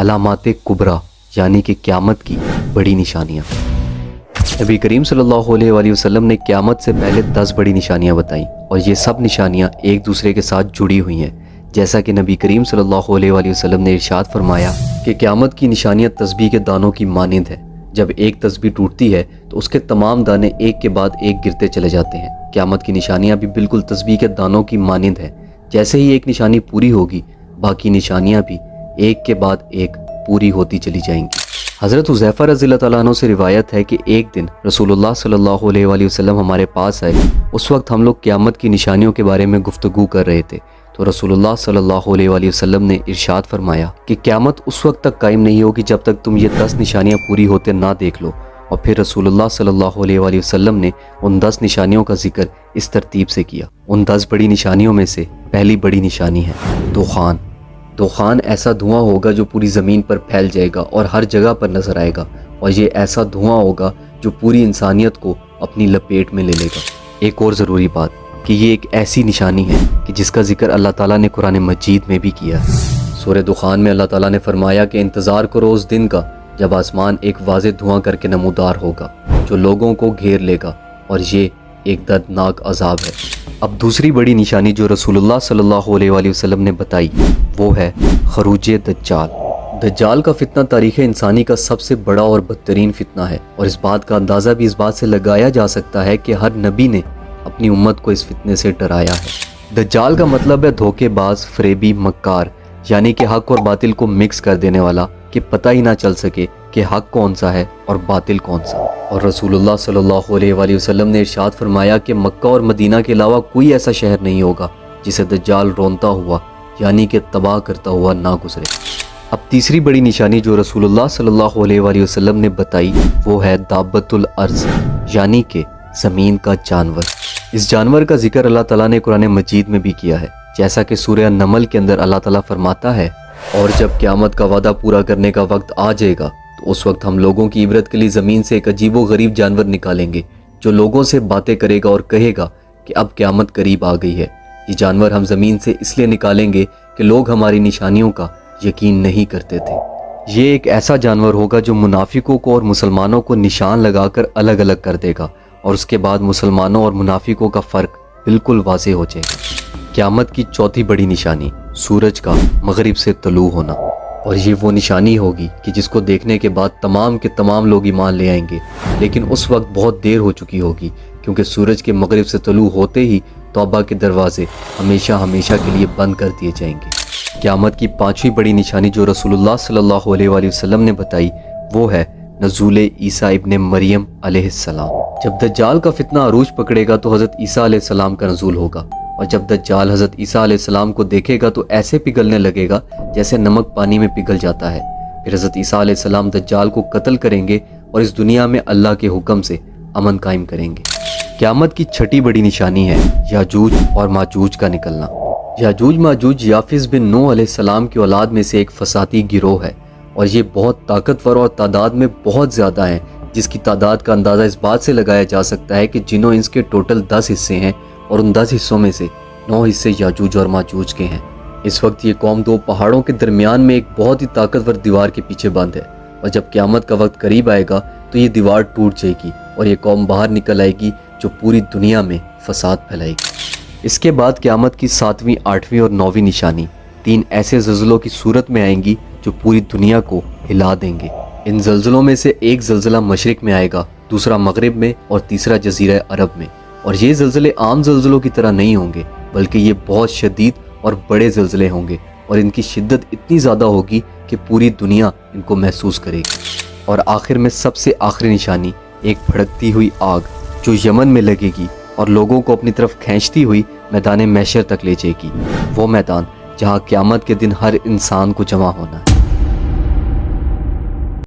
علامات کبریٰ یعنی کہ قیامت کی بڑی نشانیاں۔ نبی کریم صلی اللہ علیہ وآلہ وسلم نے قیامت سے پہلے 10 بڑی نشانیاں بتائیں، اور یہ سب نشانیاں ایک دوسرے کے ساتھ جڑی ہوئی ہیں، جیسا کہ نبی کریم صلی اللہ علیہ وآلہ وسلم نے ارشاد فرمایا کہ قیامت کی نشانیاں تسبیح کے دانوں کی مانند ہیں۔ جب ایک تسبیح ٹوٹتی ہے تو اس کے تمام دانے ایک کے بعد ایک گرتے چلے جاتے ہیں۔ قیامت کی نشانیاں بھی بالکل تسبیح کے دانوں کی مانند ہیں۔ جیسے ہی ایک نشانی پوری ہوگی، باقی نشانیاں بھی ایک کے بعد ایک پوری ہوتی چلی جائیں گی۔ حضرت حذیفہ رضی اللہ تعالیٰ عنہ سے روایت ہے کہ ایک دن رسول اللہ صلی اللہ علیہ وآلہ وسلم ہمارے پاس آئے۔ اس وقت ہم لوگ قیامت کی نشانیوں کے بارے میں گفتگو کر رہے تھے، تو رسول اللہ صلی اللہ علیہ وآلہ وسلم نے ارشاد فرمایا کہ قیامت اس وقت تک قائم نہیں ہوگی جب تک تم یہ 10 نشانیاں پوری ہوتے نہ دیکھ لو۔ اور پھر رسول اللہ صلی اللہ علیہ وآلہ وسلم نے ان 10 نشانیوں کا ذکر اس ترتیب سے کیا۔ ان 10 بڑی نشانیوں میں سے پہلی بڑی نشانی ہے دخان۔ دخان ایسا دھواں ہوگا جو پوری زمین پر پھیل جائے گا اور ہر جگہ پر نظر آئے گا، اور یہ ایسا دھواں ہوگا جو پوری انسانیت کو اپنی لپیٹ میں لے لے گا۔ ایک اور ضروری بات کہ یہ ایک ایسی نشانی ہے کہ جس کا ذکر اللہ تعالیٰ نے قرآن مجید میں بھی کیا ہے۔ سورہ دخان میں اللہ تعالیٰ نے فرمایا کہ انتظار کرو اس دن کا جب آسمان ایک واضح دھواں کر کے نمودار ہوگا جو لوگوں کو گھیر لے گا، اور یہ ایک دردناک عذاب ہے۔ اب دوسری بڑی نشانی جو رسول اللہ صلی اللہ علیہ وآلہ وسلم نے بتائی وہ ہے خروج دجال۔ دجال کا فتنہ تاریخ انسانی کا سب سے بڑا اور بدترین فتنہ ہے، اور اس بات کا اندازہ بھی اس بات سے لگایا جا سکتا ہے کہ ہر نبی نے اپنی امت کو اس فتنے سے ڈرایا ہے۔ دجال کا مطلب ہے دھوکے باز، فریبی، مکار، یعنی کہ حق اور باطل کو مکس کر دینے والا، کہ پتہ ہی نہ چل سکے کہ حق کون سا ہے اور باطل کون سا۔ اور رسول اللہ صلی اللہ علیہ وآلہ وسلم نے ارشاد فرمایا کہ مکہ اور مدینہ کے علاوہ کوئی ایسا شہر نہیں ہوگا جسے دجال رونتا ہوا یعنی کہ تباہ کرتا ہوا نہ گزرے۔ اب تیسری بڑی نشانی جو رسول اللہ صلی اللہ علیہ وآلہ وسلم نے بتائی وہ ہے دابۃ الارض، یعنی کہ زمین کا جانور۔ اس جانور کا ذکر اللہ تعالیٰ نے قرآن مجید میں بھی کیا ہے، جیسا کہ سورہ النمل کے اندر اللہ تعالیٰ فرماتا ہے، اور جب قیامت کا وعدہ پورا کرنے کا وقت آ جائے گا تو اس وقت ہم لوگوں کی عبرت کے لیے زمین سے ایک عجیب و غریب جانور نکالیں گے جو لوگوں سے باتیں کرے گا اور کہے گا کہ اب قیامت قریب آ گئی ہے۔ یہ جانور ہم زمین سے اس لیے نکالیں گے کہ لوگ ہماری نشانیوں کا یقین نہیں کرتے تھے۔ یہ ایک ایسا جانور ہوگا جو منافقوں کو اور مسلمانوں کو نشان لگا کر الگ الگ کر دے گا، اور اس کے بعد مسلمانوں اور منافقوں کا فرق بالکل واضح ہو جائے گا۔ قیامت کی چوتھی بڑی نشانی سورج کا مغرب سے طلوع ہونا، اور یہ وہ نشانی ہوگی کہ جس کو دیکھنے کے بعد تمام کے تمام لوگ ایمان لے آئیں گے، لیکن اس وقت بہت دیر ہو چکی ہوگی، کیونکہ سورج کے مغرب سے طلوع ہوتے ہی توبہ کے دروازے ہمیشہ ہمیشہ کے لیے بند کر دیے جائیں گے۔ قیامت کی پانچویں بڑی نشانی جو رسول اللہ صلی اللہ علیہ وآلہ وسلم نے بتائی وہ ہے نزول عیسیٰ ابن مریم علیہ السلام۔ جب دجال کا فتنہ عروج پکڑے گا تو حضرت عیسیٰ علیہ السلام کا نزول ہوگا، اور جب دجال حضرت عیسیٰ علیہ السلام کو دیکھے گا تو ایسے پگھلنے لگے گا جیسے نمک پانی میں پگھل جاتا ہے۔ پھر حضرت عیسیٰ علیہ السلام دجال کو قتل کریں گے اور اس دنیا میں اللہ کے حکم سے امن قائم کریں گے۔ قیامت کی چھٹی بڑی نشانی ہے یاجوج اور ماجوج کا نکلنا۔ یاجوج ماجوج یافس بن نوح علیہ السلام کی اولاد میں سے ایک فسادی گروہ ہے، اور یہ بہت طاقتور اور تعداد میں بہت زیادہ ہیں، جس کی تعداد کا اندازہ اس بات سے لگایا جا سکتا ہے کہ جن و انس کے ٹوٹل 10 حصے ہیں، اور ان 10 حصوں میں سے 9 حصے یاجوج اور ماجوج کے ہیں۔ اس وقت یہ قوم 2 پہاڑوں کے درمیان میں ایک بہت ہی طاقتور دیوار کے پیچھے بند ہے، اور جب قیامت کا وقت قریب آئے گا تو یہ دیوار ٹوٹ جائے گی اور یہ قوم باہر نکل آئے گی جو پوری دنیا میں فساد پھیلائے گی۔ اس کے بعد قیامت کی 7ویں، 8ویں اور 9ویں نشانی 3 ایسے زلزلوں کی صورت میں آئیں گی جو پوری دنیا کو ہلا دیں گے۔ ان زلزلوں میں سے ایک زلزلہ مشرق میں آئے گا، دوسرا مغرب میں اور تیسرا جزیرہ عرب میں، اور یہ زلزلے عام زلزلوں کی طرح نہیں ہوں گے بلکہ یہ بہت شدید اور بڑے زلزلے ہوں گے، اور ان کی شدت اتنی زیادہ ہوگی کہ پوری دنیا ان کو محسوس کرے گی۔ اور آخر میں سب سے آخری نشانی ایک بھڑکتی ہوئی آگ جو یمن میں لگے گی اور لوگوں کو اپنی طرف کھینچتی ہوئی میدان محشر تک لے جائے گی، وہ میدان جہاں قیامت کے دن ہر انسان کو جمع ہونا ہے۔